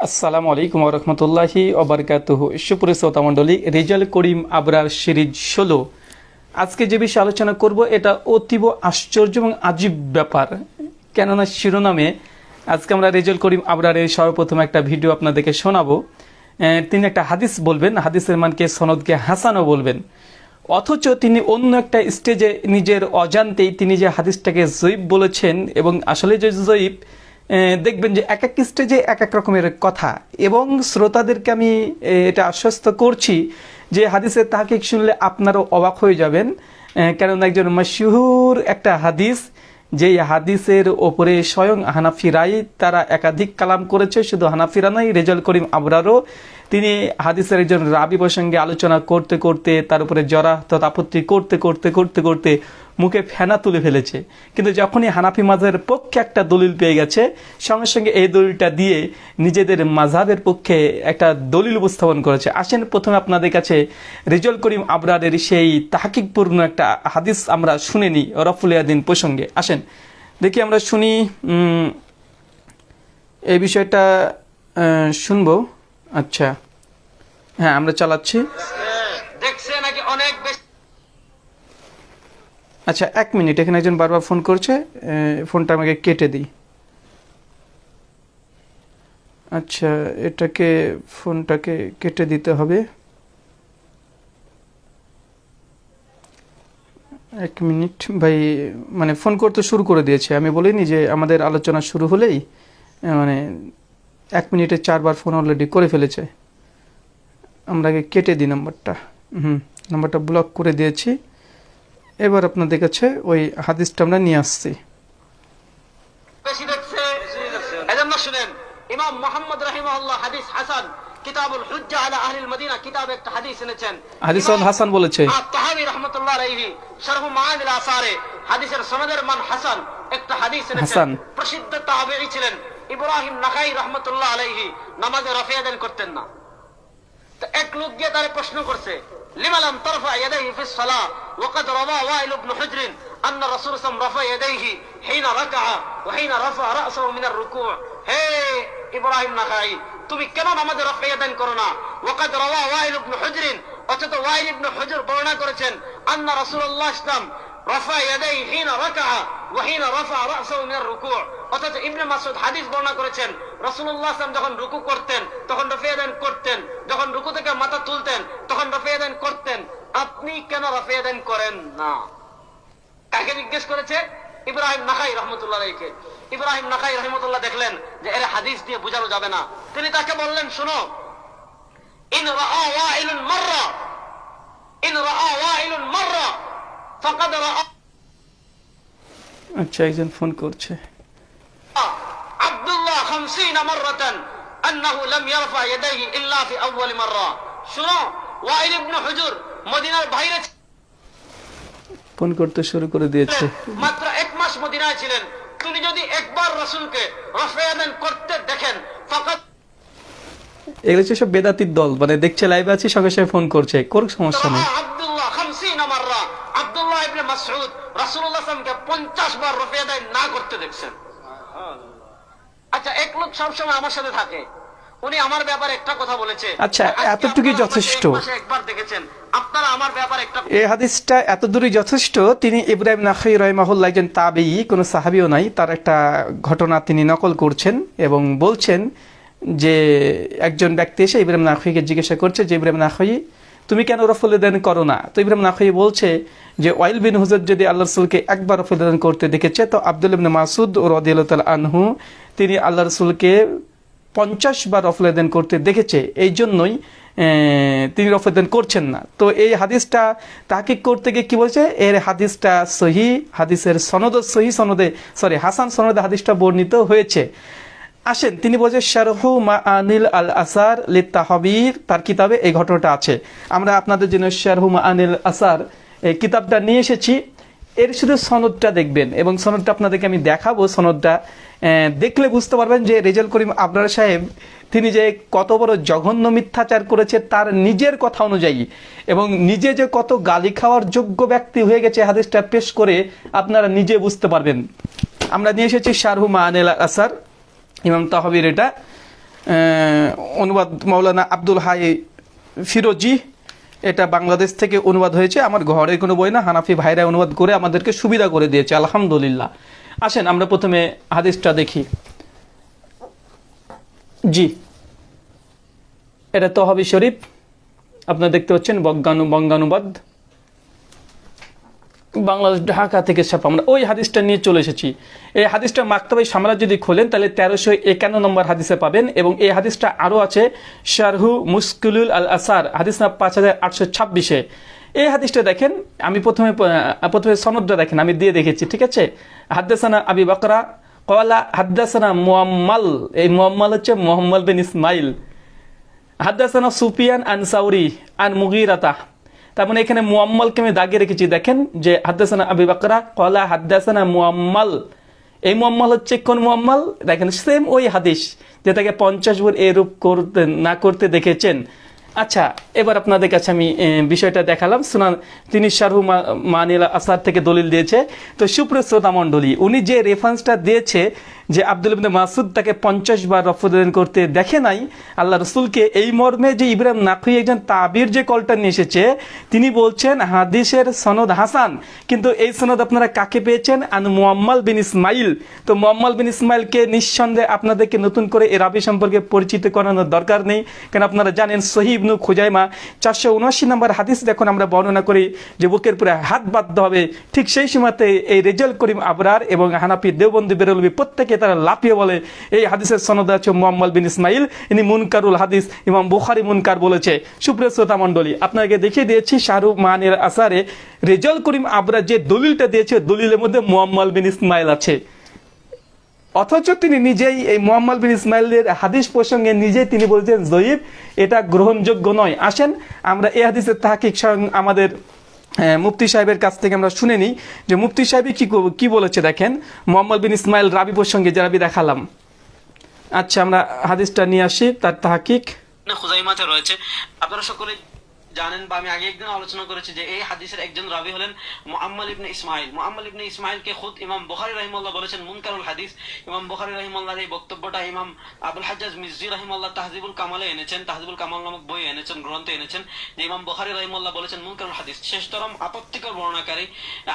আসসালামু আলাইকুম ওয়া রাহমাতুল্লাহি ওয়া বারাকাতুহু। সুপ্রিয় শ্রোতা মণ্ডলী, রেজাল করিম আবরার সিরিজ 16। আজকে যে বিষয়ে আলোচনা করব এটা অতীব আশ্চর্য এবং আজীব ব্যাপার। কেননা শিরোনামে আজকে আমরা রেজাল করিম আবরারের সর্বপ্রথম একটা ভিডিও আপনাদেরকে শোনাবো। তিনি একটা হাদিস বলবেন, হাদিসের মানকে সনদকে হাসানও বলবেন, অথচ তিনি অন্য একটা স্টেজে নিজের অজান্তেই তিনি যে হাদিসটাকে জয়ীফ বলেছেন, এবং আসলে যে জয়ীফ দেখবেন যে এক এক স্টেজে এক এক রকমের কথা। এবং শ্রোতাদেরকে আমি এটা আশ্বস্ত করছি যে হাদিসের তাহকিক শুনলে আপনারাও অবাক হয়ে যাবেন। কারণ একজন মাশহুর একটা হাদিস, যেই হাদিসের ওপরে স্বয়ং হানাফিরাই তারা একাধিক কালাম করেছে। শুধু হানাফিরা নয়, রেজাল করিম আবরারও তিনি হাদিসের একজন রাবি প্রসঙ্গে আলোচনা করতে করতে তার উপরে জরা তথা আপত্তি করতে করতে করতে করতে মুখে ফেনা তুলে ফেলেছে। কিন্তু যখনই হানাফি মাযহাবের পক্ষে একটা দলিল পেয়ে গেছে, সঙ্গে সঙ্গে এই দলিলটা দিয়ে নিজেদের মাযহাবের পক্ষে একটা দলিল উপস্থাপন করেছে। আসেন প্রথমে আপনাদের কাছে রেজাল করিম আবরারের সেই তাহকিকপূর্ণ একটা হাদিস আমরা শুনে নিই রফুল ইয়াদিন প্রসঙ্গে। আসেন দেখি আমরা শুনি, এই বিষয়টা শুনবো। আচ্ছা হ্যাঁ, আমরা চালাচ্ছি। আচ্ছা এক মিনিট, এখানে একজন বারবার ফোন করছে, ফোনটা আমাকে কেটে দিই। আচ্ছা ফোনটাকে কেটে দিতে হবে। এক মিনিট ভাই, মানে ফোন করতে শুরু করে দিয়েছে। আমি বলিনি যে আমাদের আলোচনা শুরু হলেই মানে 1 মিনিটে 4 বার ফোন অলরেডি করে ফেলেছে। আমরা আগে কেটে দিই নাম্বারটা। নাম্বারটা ব্লক করে দিয়েছি। এবার আপনাদের কাছে ওই হাদিসটা আমরা নিয়ে আসছি। এজন্য শুনেন, ইমাম মুহাম্মদ রাহিমাহুল্লাহ হাদিস হাসান কিতাবুল হুজ্জা আলা আহলিল মদিনা কিতাবে একটা হাদিস এনেছেন। হাদিস হাসান বলেছে আত-তাহাবী রাহমাতুল্লাহ আলাইহি শারহ মাআনিল আসারে হাদিসের সনদের মান হাসান একটা হাদিস এনেছেন। প্রসিদ্ধ তাবেঈ ছিলেন ইব্রাহিম নাখাই রাহমাতুল্লাহ আলাইহি, নামাজে রাফিয়া দান করতেন না। তো এক লোক গিয়ে তারে প্রশ্ন করছে, লিমা লাম তারফা ইয়াদাইহি ফিস সালাহ ওয়া ক্বাদ রাওয়া ওয়াইল ইবনে হুজর আন্না রাসূল সাল্লাল্লাহু রাফা ইয়াদাইহি হিনা রাকা'a ওয়া হিনা রাফা রা'সাহু মিনার রুকু'। হে ইব্রাহিম নাখাই, তুমি কেন নামাজে রাফিয়া দান করো না? ওয়া ক্বাদ রাওয়া ওয়াইল ইবনে হুজর, অথচ ওয়াইল ইবনে হুজর বর্ণনা করেছেন আন্না রাসূলুল্লাহ সাল্লাল্লাহু আলাইহি ওয়াসাল্লাম রাফা ইয়াদাইহি হিনা রাকা'a ওয়া হিনা রাফা রা'সাহু মিনার রুকু'। অথচ ইবনে মাসউদ হাদিস বর্ণনা করেছেন রাসূলুল্লাহ সাল্লাল্লাহু আলাইহি ওয়াসাল্লাম যখন রুকু করতেন তখন রাফিয়া দান করতেন, যখন রুকু থেকে মাথা তুলতেন তখন রাফিয়া দান করতেন। আপনি কেন রাফিয়া দান করেন না? কাকে জিজ্ঞেস করেছে? ইব্রাহিম নাখাই রাহমাতুল্লাহ আলাইহি। ইব্রাহিম নাখাই রাহমাতুল্লাহ দেখলেন যে এর হাদিস দিয়ে বোঝানো যাবে না। তিনি তাকে বললেন, শুনো, ইন রাআ ওয়াইলুন মাররা, ইন রাআ ওয়াইলুন মাররা ফাকাদ রাআ। আচ্ছা একজন ফোন করছে। আব্দুল্লাহ 50 মাররাতান আন্নাহু লাম ইয়ারফা ইয়াদাইহি ইল্লা ফি আউয়াল মাররা। শুনো, ওয়াইল ইবনে হুজর মদিনার বাইরে ফোন করতে শুরু করে দিয়েছে। মাত্র 1 মাস মদিনায় ছিলেন। তিনি যদি একবার রাসূলকে রাফিয়া দান করতে দেখেন, ফাকাত এগুলো হচ্ছে সব বেদাতির দল, মানে দেখছে লাইভে আছে, সঙ্গে সঙ্গে ফোন করছে, করুক, সমস্যা নেই। আব্দুল্লাহ 50 মাররা, আব্দুল্লাহ ইবনে মাসউদ রাসূলুল্লাহ সাল্লাল্লাহু আলাইহি ওয়াসাল্লামকে 50 বার রাফিয়া দান না করতে দেখছেন। আচ্ছা, এক লোক সবসময় আমার সাথে থাকে, উনি আমার ব্যাপারে একটা কথা বলেছে। আচ্ছা এতটুকুই যথেষ্ট। একবার দেখেছেন আপনারা আমার ব্যাপারে একটা, এই হাদিসটা এতদূরই যথেষ্ট। তিনি ইব্রাহিম নাখাই রাহিমাহুল্লাহ একজন তাবেঈ, কোনো সাহাবীও নাই, তার একটা ঘটনা তিনি নকল করছেন এবং বলছেন যে একজন ব্যক্তি এসে ইব্রাহিম নাখাইকে জিজ্ঞাসা করছে যে ইব্রাহিম নাখাই তুমি কেন রফল দান করো না? তো ইব্রাহিম নাখাই বলছে যে ওয়াইল বিন হুজর যদি আল্লাহ রাসূলকে একবার রফল দান করতে দেখেছে, তো আব্দুল ইবনে মাসউদ রাদিয়াল্লাহু তাআলা আনহু তিনি আল্লাহ রাসূলকে 50 বার রফল দান করতে দেখেছে, এই জন্যই তিনি রফল দান করছেন না। তো এই হাদিসটা তাহকিক করতে গিয়ে কি বলছে, এর হাদিসটা সহিহ, হাদিসের সনদ সহিহ সনদে হাসান সনদে হাদিসটা বর্ণিত হয়েছে। আসেন, তিনি বলছে শারহু মাআনিল আল আসার লিতাহবির, তার কিতাবে এই ঘটনাটা আছে। আমরা আপনাদের জন্য শারহু মাআনিল আসার এই কিতাবটা নিয়ে এসেছি। এর শুধু সনদটা দেখবেন এবং সনদটা আপনাদেরকে আমি দেখাবো। সনদটা দেখলে বুঝতে পারবেন যে রেজাল করিম আবরার সাহেব তিনি যে কত বড় জঘন্য মিথ্যাচার করেছে তার নিজের কথা অনুযায়ী, এবং নিজে যে কত গালি খাওয়ার যোগ্য ব্যক্তি হয়ে গেছে হাদিসটা পেশ করে আপনারা নিজে বুঝতে পারবেন। আমরা নিয়ে এসেছি শারহু মাআনিল আসার, ইমাম তাহবির, এটা অনুবাদ মাওলানা আব্দুল হাই ফিরোজি, এটা বাংলাদেশ থেকে অনুবাদ হয়েছে। আমার ঘরে কোনো বই না, হানাফি ভাইরা অনুবাদ করে আমাদেরকে সুবিধা করে দিয়েছে, আলহামদুলিল্লাহ। আসেন আমরা প্রথমে হাদিসটা দেখি। জি, এটা তহবি শরীফ, আপনারা দেখতে পাচ্ছেন বঙ্গানুবাদ, বাংলাদেশ ঢাকা থেকে ছাপা। আমরা ওই হাদিসটা নিয়ে চলে এসেছি। এই হাদিসটা মাকতাবাই সামরা যদি খোলেন তাহলে 1351 নম্বর হাদিসে পাবেন, এবং এই হাদিসটা আরও আছে শারহু মুশকিলুল আল আসার, হাদিস না 5826-এ। এই হাদিসটা দেখেন, আমি প্রথমে সনদটা দেখেন, আমি দিয়ে দেখেছি, ঠিক আছে। হাদ্দাসানা আবি বকরা ক্বালা হাদ্দাসানা মুআম্মাল, এই মুআম্মাল হচ্ছে মুহাম্মদ বিন ইসমাইল। হাদ্দাসানা সুফিয়ান আন সাউরি আন মুগীরাতা, তার মানে এখানে মুআম্মালকে আমি দাগিয়ে রেখেছি, দেখেন যে হাদ্দাসানা আবি বকরা ক্বালা হাদ্দাসানা মুআম্মাল। এই মুআম্মাল হচ্ছে কোন মুআম্মাল? দেখেন সেম ওই হাদিস যেটাকে 50 বার এরূপ করতে না করতে দেখেছেন। আচ্ছা, এবার আপনাদের কাছে আমি বিষয়টা দেখালাম। সুনান তিনি শারহু মাআনিল আসার থেকে দলিল দিয়েছে। তো সুপ্রিয় শ্রোতা মণ্ডলী, উনি যে রেফারেন্সটা দিয়েছে যে আব্দুল ইবনে মাসউদ তাকে 50 বার রফদান করতে দেখে নাই আল্লাহ রসুলকে, এই মর্মে যে ইব্রাহিম নাখই একজন তাবির যে কলটা নিয়ে এসেছে, তিনি বলছেন হাদিসের সনদ হাসান, কিন্তু এই সনদ আপনারা কাকে পেয়েছেন? আন মুআম্মাল বিন ইসমাইল। তো মুআম্মাল বিন ইসমাইলকে নিঃসন্দেহে আপনাদেরকে নতুন করে এ রাবি সম্পর্কে পরিচিত করানোর দরকার নেই, কারণ আপনারা জানেন সহিহ ইবনে খুজাইমা 479 নম্বর হাদিস যখন আমরা বর্ণনা করি যে বুকের পুরে হাত বাঁধতে হবে, ঠিক সেই সময়তে এই রেজাল করিম আবরার এবং হানাফি দেওবন্দি বেরলভী প্রত্যেকে তারা লাফিয়ে বলে এই হাদিসের সনদ আছে মুআম্মাল বিন ইসমাইল, ইনি মুনকারুল হাদিস, ইমাম বুখারী মুনকার বলেছে। সুপ্রিয় শ্রোতা মণ্ডলী, আপনাকে দেখিয়ে দিয়েছি শারহু মাআনিল আসারে রেজাল করিম আবরার যে দলিলটা দিয়েছে, দলিলের মধ্যে মুআম্মাল বিন ইসমাইল আছে, অথচ তিনি নিজেই এই মুআম্মাল বিন ইসমাইলের হাদিস প্রসঙ্গে নিজেই তিনি বলছেন যঈফ, এটা গ্রহণযোগ্য নয়। আসেন আমরা এই হাদিসের তাহকিক আমাদের মুফতি সাহেবের কাছ থেকে আমরা শুনে নিই যে মুফতি সাহেব কি বলেছে। দেখেন মুআম্মাল বিন ইসমাইল রাবি প্রসঙ্গে যে রাবি দেখালাম। আচ্ছা, আমরা হাদিসটা নিয়ে আসি, তার তাহকিক খুজাইমাতে রয়েছে। আপনারা সকলে জানেন বা আমি আগে একদিন আলোচনা করেছি যে এই হাদিসের একজন রাবি হলেন মুআম্মাল ইবনে ইসমাইল। মুআম্মাল ইবনে ইসমাইলকে খুদ ইমাম বুখারী রাহিমাহুল্লাহ বলেছেন মুনকারুল হাদিস। ইমাম বুখারী রাহিমাহুল্লাহর এই বক্তব্যটা ইমাম আবুল হাজ্জাজ মিজজি রাহিমাহুল্লাহ তাহজিবুল কামালে এনেছেন, তাহজিবুল কামাল নামক বই এনেছেন, গ্রন্থে এনেছেন, যে ইমাম বুখারী রাহিমাহুল্লাহ বলেছেন মুনকারুল হাদিস, শেষতরম আপত্তিকর বর্ণনাকারী।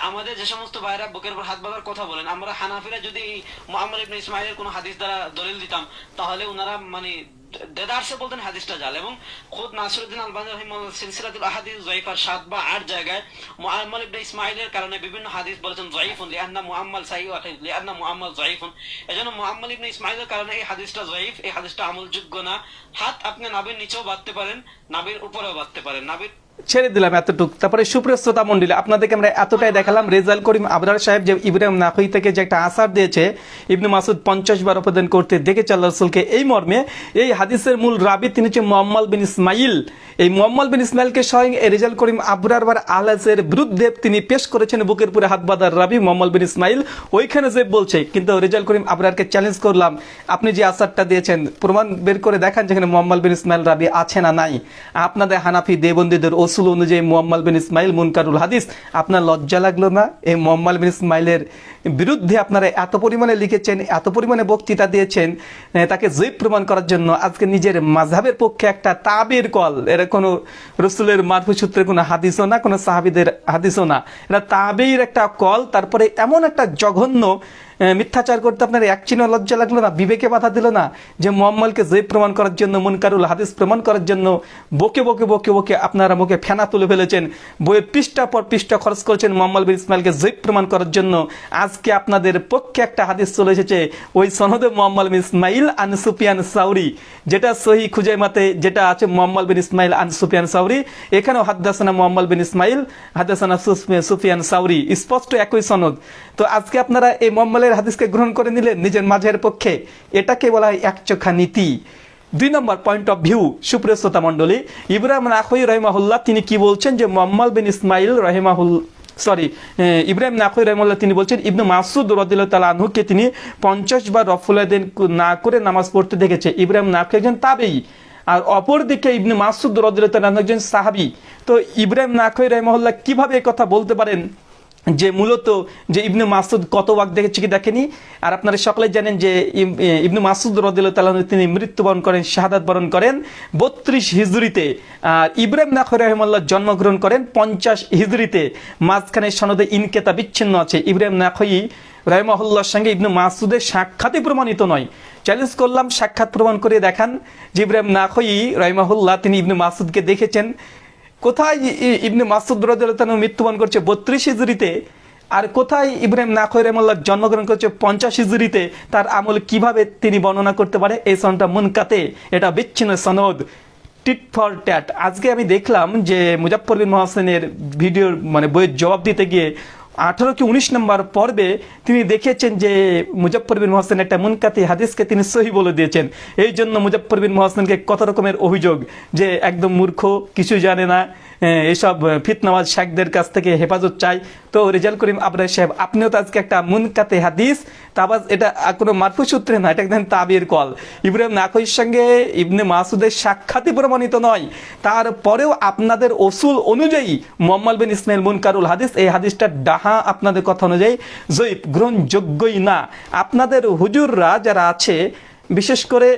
আমাদের যে সমস্ত ভাইরা বুকের উপর হাত বাঁধার কথা বলেন, আমরা হানাফিরা যদি মুআম্মাল ইবনে ইসমাইলের কোনো হাদিস দ্বারা দলিল দিতাম তাহলে ওনারা মানে দেদারসে বলতেন হাদিসটা জাল। এবং খুদ নাসিরউদ্দিন আলবানী রাহিমাহুল্লাহ সিলসিলাতুল আহাদিস যায়িফার 7 বা 8 জায়গায় মুআম্মাল ইবনে ইসমাইলের কারণে বিভিন্ন হাদিস বলেছেন যায়িফুন লিআন্না মুআম্মাল সাহিহ লিআন্না মুআম্মাল যায়িফুন। এজন্য মুআম্মাল ইবনে ইসমাইলের কারণে এই হাদিসটা যায়িফ, এই হাদিসটা আমলযোগ্য না। হাত আপনি নাভির নিচেও বাঁধতে পারেন, নাভির উপরেও বাঁধতে পারেন, নাভির ছেড়ে দিলাম এতটুক। তারপরে সুপ্রিয় শ্রোতা মণ্ডলী, আপনাদেরকে আমরা এতটাই দেখালাম রেজাল করিম আবরার সাহেব যে ইব্রাহিম নাখই থেকে যে একটা আসার দিয়েছে ইবনে মাসউদ 50 বার অপদান করতে দেখেছে আল্লাহ রাসূলকে, এই মর্মে এই হাদিসের মূল রাবি তিনি হচ্ছে মুআম্মাল বিন ইসমাইল। এই মুআম্মাল বিন ইসমাইলকে স্বয়ং রেজাল করিম আবরার বার আলাসের বিরুদ্ধে তিনি পেশ করেছেন বুকের পুরে হাত বাঁধার রাবি মুআম্মাল বিন ইসমাইল, ওইখানে যে বলছে। কিন্তু রেজাল করিম আবরারকে চ্যালেঞ্জ করলাম, আপনি যে আসারটা দিয়েছেন প্রমাণ বের করে দেখান যেখানে মুআম্মাল বিন ইসমাইল রাবি আছে না নাই। আপনাদের হানাফি দেবন্দীদের উসুল অনুযায়ী মুআম্মাল বিন ইসমাইল মুনকারুল হাদিস, আপনার লজ্জা লাগলো না? এই মুআম্মাল বিন ইসমাইলের বিরুদ্ধে আপনারা এত পরিমাণে লিখেছেন, এত পরিমাণে বক্তৃতা দিয়েছেন তাকে যঈফ প্রমাণ করার জন্য। আজকে নিজের মাযহাবের পক্ষে একটা তাবির কল, এরা কোনো রাসূলের মারফু সূত্রের কোনো হাদিসও না, কোনো সাহাবীদের হাদিসও না, এটা তাবির একটা কল। তারপরে এমন একটা জঘন্য মিথ্যাচার করতে আপনার এক চিহ্ন লজ্জা লাগলো না? বিবেকে বাধা দিল না যে মুআম্মালকে যঈফ প্রমাণ করার জন্য, মুনকারুল হাদিস প্রমাণ করার জন্য বকে বকে বকে বকে আপনারা মুখে ফেনা তুলে ফেলেছেন, বইয়ের পৃষ্ঠা পর পৃষ্ঠা খরচ করেছেন মুআম্মাল বিন ইসমাইলকে যঈফ প্রমাণ করার জন্য। আজকে আপনাদের পক্ষে একটা হাদিস চলে এসেছে, ওই সনদে মুআম্মাল বিন ইসমাইল আন সুফিয়ান সাউরি, যেটা সহিহ খুজাইমাতে যেটা আছে মুআম্মাল বিন ইসমাইল আন সুফিয়ান সাউরি, এখানেও হাদ্দাসানা মুআম্মাল বিন ইসমাইল হাদ্দাসানা সুফিয়ান সাউরি, স্পষ্ট একই সনদ। তো আজকে আপনারা এই মুআম্মালের হাদিসকে গ্রহণ করে নিলেন নিজের মাঝের পক্ষে, এটাকে বলা হয় একচোখা নীতি। 2 নম্বর পয়েন্ট অফ ভিউ, সুপ্রিয় শ্রোতা মণ্ডলী, ইব্রাহিম নাখই রাহিমাহুল্লাহ তিনি কি বলছেন যে মুআম্মাল বিন ইসমাইল ইব্রাহিম নাখই রাহিমাহুল্লাহ তিনি বলছেন ইবনে মাসউদ রাদিয়াল্লাহু তাআলা আনহুকে তিনি 50 বার রফুলাদেন না করে নামাজ পড়তে দেখেছে। ইব্রাহিম নাখই একজন তাবেঈ, আর অপরদিকে ইবনে মাসউদ রাদিয়াল্লাহু তাআলা একজন সাহাবী। তো ইব্রাহিম নাখই রাহিমাহুল্লাহ কিভাবে এই কথা বলতে পারেন যে মূলত যে ইবনে মাসুদ কত ওয়াক দেখেছে কি দেখেনি। আর আপনারা সকলে জানেন যে ইবনে মাসুদ রাদিয়াল্লাহু তাআলা তিনি মৃত্যুবরণ করেন, শাহাদাত বরণ করেন 32 হিজরিতে। আর ইব্রাহিম নাখই রাহিমাহুল্লাহ জন্মগ্রহণ করেন 50 হিজরিতে। মাঝখানে সনদে ইনকেতা বিচ্ছিন্ন আছে। ইব্রাহিম নাখই রাহিমাহুল্লাহর সঙ্গে ইবনে মাসুদের সাক্ষাৎই প্রমাণিত নয়। চ্যালেঞ্জ করলাম সাক্ষাৎ প্রমাণ করে দেখান যে ইব্রাহিম নাখই রাহিমাহুল্লাহ তিনি ইবনে মাসুদকে দেখেছেন। কোথায় ইবনে মাসুদ রাদিয়াল্লাহু তাআলা মৃত্যুবরণ করছে 32 হিজরিতে, আর কোথায় ইব্রাহিম নাখই রাহিমাহুল্লাহ জন্মগ্রহণ করছে 50 হিজরিতে। তার আমল কিভাবে তিনি বর্ণনা করতে পারে? এই সনদটা মুনকাতে, এটা বিচ্ছিন্ন সনদ, টিট ফর ট্যাট। আজকে আমি দেখলাম যে মুজাফফর বিন মুহসিনের ভিডিওর বইয়ের জবাব দিতে গিয়ে 18 কি 19 নম্বর পর্বে তিনি দেখেছেন যে মুজাফফর বিন মুহসিন একটা মুনকাতি হাদিসকে তিনি সহি বলে দিয়েছেন। এই জন্য মুজাফফর বিন মুহসিনকে কত রকমের অভিযোগ যে একদম মূর্খ, কিছু জানে না, এইসব ফিতনাবাজ শেখদের কাছ থেকে হেফাজত চাই। তো রেজাল করিম আবরার সাহেব, আপনিও তো আজকে একটা মুনকাতে হাদিস তাবাজ, এটা কোনো মারফু সূত্রে না, এটা একদম তাবির কল। ইব্রাহিম নাখইর সঙ্গে ইবনে মাসুদের সাক্ষাৎই প্রমাণিত নয়, তারপরেও আপনাদের উসুল অনুযায়ী মুহাম্মদ বিন ইসমাইল মুনকারুল হাদিস, এই হাদিসটা ডাহা আপনাদের কথা অনুযায়ী জয়ীফ, গ্রহণযোগ্যই না। আপনাদের হুজুররা যারা আছে, বিশেষ করে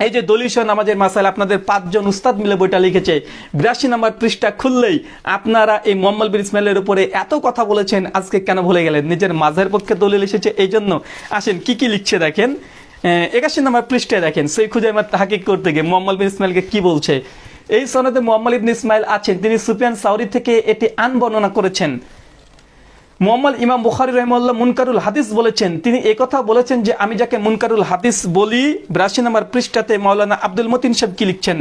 এই যে দলিল নামাজের মাসাইল, আপনাদের 5 জন উস্তাদ মিলে বইটা লিখেছে, 82 নম্বর পৃষ্ঠা খুললেই আপনারা এই মুহাম্মদ বিন ইসমাইলের উপরে এত কথা বলেছেন, আজকে কেন ভুলে গেলেন? নিজের মাযহাবের পক্ষে দলিল এসেছে এই জন্য। আসেন কি কি লিখছে দেখেন, 81 নম্বর পৃষ্ঠায় দেখেন, সৈয়দ খুজাইমার তাহকিক করতে গিয়ে মুহাম্মদ বিন ইসমাইলকে কি বলছে। এই সনদে মুহাম্মদ ইবনে ইসমাইল আছেন, তিনি সুফিয়ান সাউরি থেকে এটি বর্ণনা করেছেন। মুহাম্মদ ইমাম বুখারী রাহিমাহুল্লাহ মুনকারুল হাদিস বলেছেন, তিনি একথা বলেছেন যে আমি যাকে মুনকারুল হাদিস বলি। 82 নম্বর পৃষ্ঠাতে মাওলানা আব্দুল মতিন সাহেব কি লিখছেন,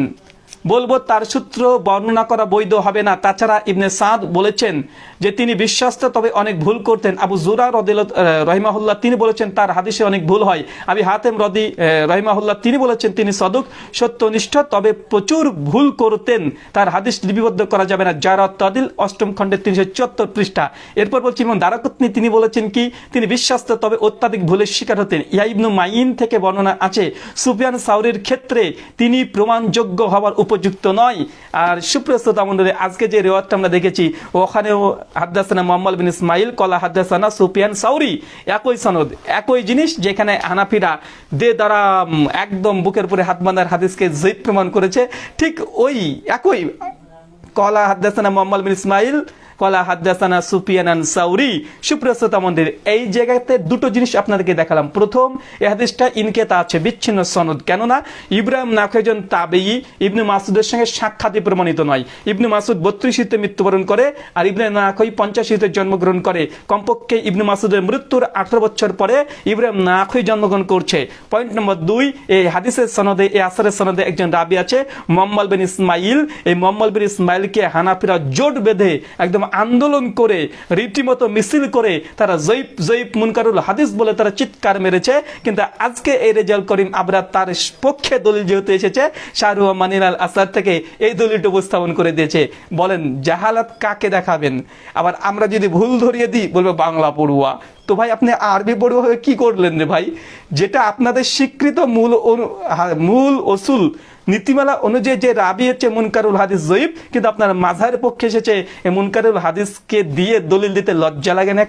বলবো তার সূত্র বর্ণনা করা বৈধ হবে না। তাছাড়া ইবনে সাদ বলেছেন যে তিনি বিশ্বস্ত, তবে অনেক ভুল করতেন। আবু জুরা রাহিমাহুল্লাহ তিনি বলেছেন তার হাদিসে অনেক ভুল হয়। আবি হাতেম রাহিমাহুল্লাহ তিনি বলেছেন তিনি সদুক, সত্যনিষ্ঠ, তবে প্রচুর ভুল করতেন, তার হাদিস লিপিবদ্ধ করা যাবে না। জারাত তাদিল 8ম খণ্ডের 374 পৃষ্ঠা। এরপর বলছি ইমাম দারাকুতনি তিনি বলেছেন কি, তিনি বিশ্বাস্ত, তবে অত্যাধিক ভুলের শিকার হতেন। ইয়া ইবনু মাইন থেকে বর্ণনা আছে সুফিয়ান সাউরির ক্ষেত্রে তিনি প্রমাণযোগ্য হওয়ার উপযুক্ত নয়। আর সুপ্রস্তুত আমন্ডলে আজকে যে রিওয়ায়াতটা আমরা দেখেছি, ওখানেও হাদাসানা মুহাম্মদ বিন ইসমাইল কলা হাদাসানা সুফিয়ান সাউরি, একই সনদ, একই জিনিস। যেখানে হানাফিরা দ্বারা একদম বুকের উপরে হাত বাঁধার হাদিসকে জয়ীফ প্রমাণ করেছে, ঠিক ওই একই কলা হাদাসানা মুহাম্মদ বিন ইসমাইল কলা হাদাসানা সুফিয়ান সাউরি। সুপ্রস্তুত মন্দির, এই জায়গাতে দুটো জিনিস আপনাদেরকে দেখালাম। প্রথম, এই হাদিসটা ইনকেতা আছে, বিচ্ছিন্ন সনদ, কেননা ইব্রাহিম নাখই জন তাবেঈ, ইবনে মাসুদের সঙ্গে সাক্ষাৎই প্রমাণিত নয়। ইবনে মাসুদ 32 মৃত্যুবরণ করে, আর ইব্রাহিম নাখই 85 জন্মগ্রহণ করে। কমপক্ষে ইবনে মাসুদের মৃত্যুর 18 বছর পরে ইব্রাহিম নাখই জন্মগ্রহণ করছে। পয়েন্ট নম্বর 2, এই হাদিসের সনদে, এই আসরের সনদে একজন রাবি আছে মুহাম্মদ বিন ইসমাইল। এই মুহাম্মদ বিন ইসমাইলকে হানাফিরা জোট বেঁধে একদম আন্দোলন করে, রীতিমতো মিছিল করে তারা জয়ীফ মুনকারুল হাদিস বলে তারা চিৎকার মেরেছে। কিন্তু আজকে এই রেজাল করিম আবরার তার পক্ষে দলিল যেহেতু এসেছে শাহরুহ মানিনাল আসার থেকে, এই দলিলটা উপস্থাপন করে দিয়েছে। বলেন জাহালাত কাকে দেখাবেন? আবার আমরা যদি ভুল ধরিয়ে দিই বলবে বাংলা পড়ুয়া। তো ভাই আপনি আরবি পড়ুয়া হয়ে কি করলেন রে ভাই? যেটা আপনাদের স্বীকৃত মূল অসুল নীতিমালা অনুযায়ী যে রাবি হচ্ছে মুনকারুল হাদিস জয়ীফ, কিন্তু আপনার মাযহারের পক্ষে এসেছে এই মুনকারুল হাদিসকে দিয়ে দলিল দিতে লজ্জা লাগে না?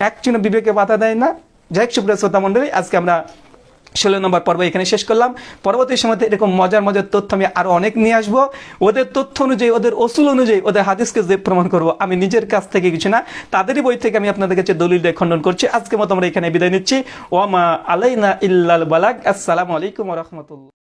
এক চিহ্ন বিবেকে বাধা দেয় না? যাই হোক সুপ্রিয় শ্রোতা মণ্ডলী, আজকে আমরা 16 নম্বর পর্ব এখানে শেষ করলাম। পরবর্তী সময়তে এরকম মজার তথ্য আমি আরো অনেক নিয়ে আসবো। ওদের তথ্য অনুযায়ী, ওদের অসুল অনুযায়ী ওদের হাদিসকে যে প্রমাণ করবো, আমি নিজের কাছ থেকে কিছু না, তাদেরই বই থেকে আমি আপনাদের কাছে দলিল দিয়ে খণ্ডন করছি। আজকের মতো আমরা এখানে বিদায় নিচ্ছি। ওয়া মা আলাইনা ইল্লাল বালাগ। আসসালামু আলাইকুম ওয়া রাহমাতুল্লাহ।